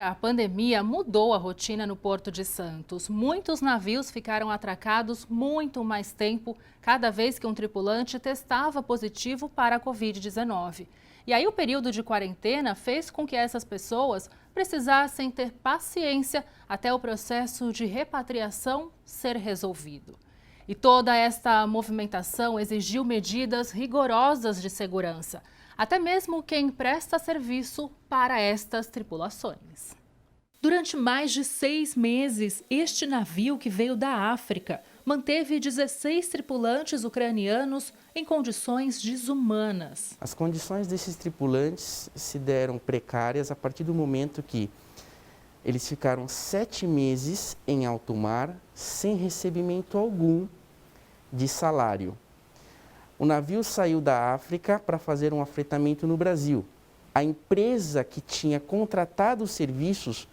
A pandemia mudou a rotina no Porto de Santos. Muitos navios ficaram atracados muito mais tempo, cada vez que um tripulante testava positivo para a Covid-19. E aí o período de quarentena fez com que essas pessoas precisassem ter paciência até o processo de repatriação ser resolvido. E toda esta movimentação exigiu medidas rigorosas de segurança, até mesmo quem presta serviço para estas tripulações. Durante mais de 6 meses, este navio que veio da África manteve 16 tripulantes ucranianos em condições desumanas. As condições desses tripulantes se deram precárias a partir do momento que eles ficaram 7 meses em alto mar sem recebimento algum de salário. O navio saiu da África para fazer um afretamento no Brasil. A empresa que tinha contratado os serviços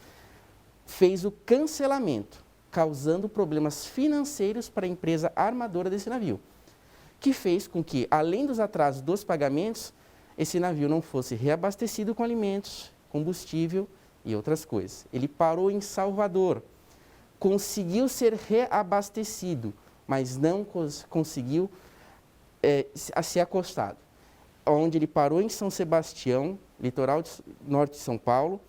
fez o cancelamento, causando problemas financeiros para a empresa armadora desse navio, que fez com que, além dos atrasos dos pagamentos, esse navio não fosse reabastecido com alimentos, combustível e outras coisas. Ele parou em Salvador, conseguiu ser reabastecido, mas não conseguiu ser acostado. Onde ele parou em São Sebastião, litoral norte de São Paulo,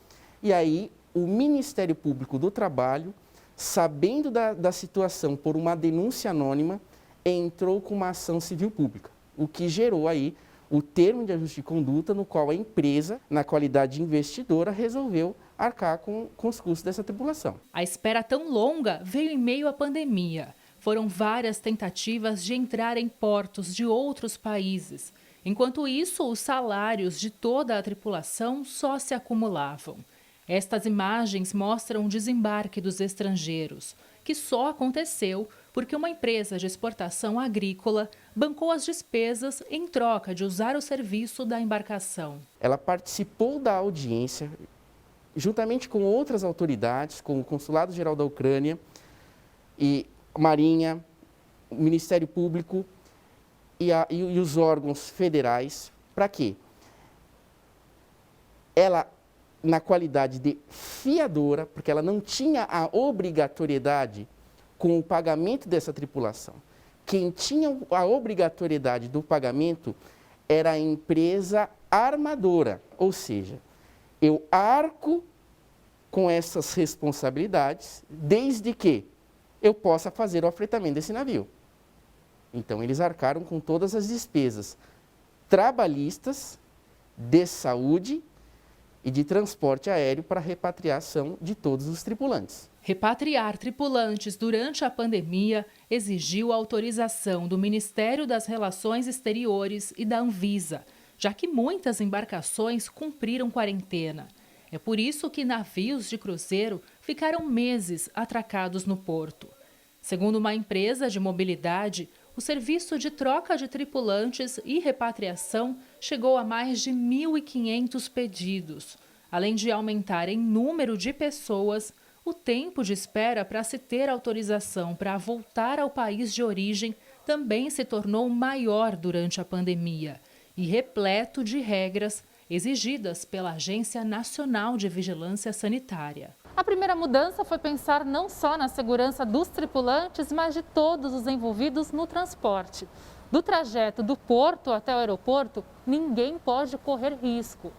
e aí o Ministério Público do Trabalho, sabendo da situação por uma denúncia anônima, entrou com uma ação civil pública, o que gerou aí o termo de ajuste de conduta no qual a empresa, na qualidade de investidora, resolveu arcar com os custos dessa tripulação. A espera tão longa veio em meio à pandemia. Foram várias tentativas de entrar em portos de outros países. Enquanto isso, os salários de toda a tripulação só se acumulavam. Estas imagens mostram o desembarque dos estrangeiros, que só aconteceu porque uma empresa de exportação agrícola bancou as despesas em troca de usar o serviço da embarcação. Ela participou da audiência, juntamente com outras autoridades, como o Consulado-Geral da Ucrânia e Marinha, o Ministério Público e os órgãos federais. Para quê? Ela, na qualidade de fiadora, porque ela não tinha a obrigatoriedade com o pagamento dessa tripulação. Quem tinha a obrigatoriedade do pagamento era a empresa armadora, ou seja, eu arco com essas responsabilidades desde que eu possa fazer o afretamento desse navio. Então, eles arcaram com todas as despesas trabalhistas, de saúde e de transporte aéreo para a repatriação de todos os tripulantes. Repatriar tripulantes durante a pandemia exigiu a autorização do Ministério das Relações Exteriores e da Anvisa, já que muitas embarcações cumpriram quarentena. É por isso que navios de cruzeiro ficaram meses atracados no porto. Segundo uma empresa de mobilidade, o serviço de troca de tripulantes e repatriação chegou a mais de 1.500 pedidos. Além de aumentar em número de pessoas, o tempo de espera para se ter autorização para voltar ao país de origem também se tornou maior durante a pandemia e repleto de regras exigidas pela Agência Nacional de Vigilância Sanitária. A primeira mudança foi pensar não só na segurança dos tripulantes, mas de todos os envolvidos no transporte. Do trajeto do porto até o aeroporto, ninguém pode correr risco.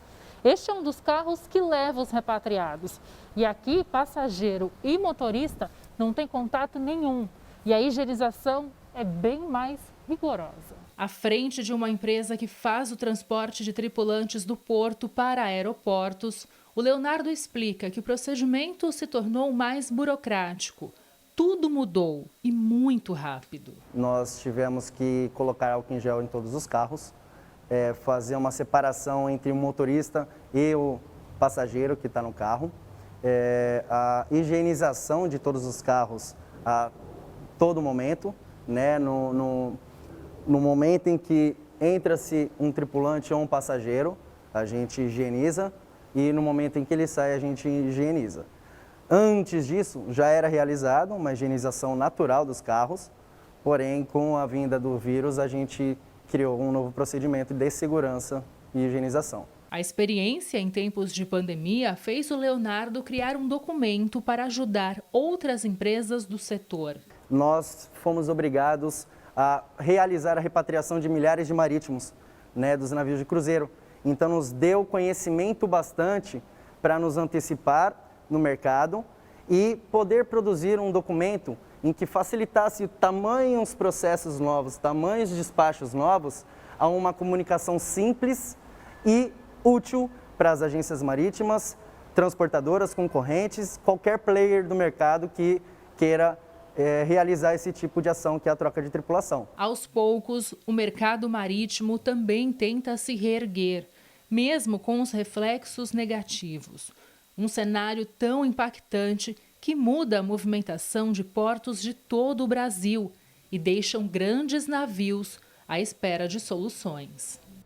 Este é um dos carros que leva os repatriados. E aqui, passageiro e motorista não tem contato nenhum. E a higienização é bem mais rigorosa. À frente de uma empresa que faz o transporte de tripulantes do porto para aeroportos, o Leonardo explica que o procedimento se tornou mais burocrático. Tudo mudou e muito rápido. Nós tivemos que colocar álcool em gel em todos os carros, fazer uma separação entre o motorista e o passageiro que está no carro, a higienização de todos os carros a todo momento, né? No momento em que entra-se um tripulante ou um passageiro, a gente higieniza e no momento em que ele sai, a gente higieniza. Antes disso, já era realizada uma higienização natural dos carros, porém, com a vinda do vírus, a gente criou um novo procedimento de segurança e higienização. A experiência em tempos de pandemia fez o Leonardo criar um documento para ajudar outras empresas do setor. Nós fomos obrigados a realizar a repatriação de milhares de marítimos, dos navios de cruzeiro. Então, nos deu conhecimento bastante para nos antecipar no mercado e poder produzir um documento em que facilitasse tamanhos processos novos, tamanhos despachos novos, a uma comunicação simples e útil para as agências marítimas, transportadoras, concorrentes, qualquer player do mercado que queira realizar esse tipo de ação, que é a troca de tripulação. Aos poucos, o mercado marítimo também tenta se reerguer, mesmo com os reflexos negativos. Um cenário tão impactante que muda a movimentação de portos de todo o Brasil e deixam grandes navios à espera de soluções.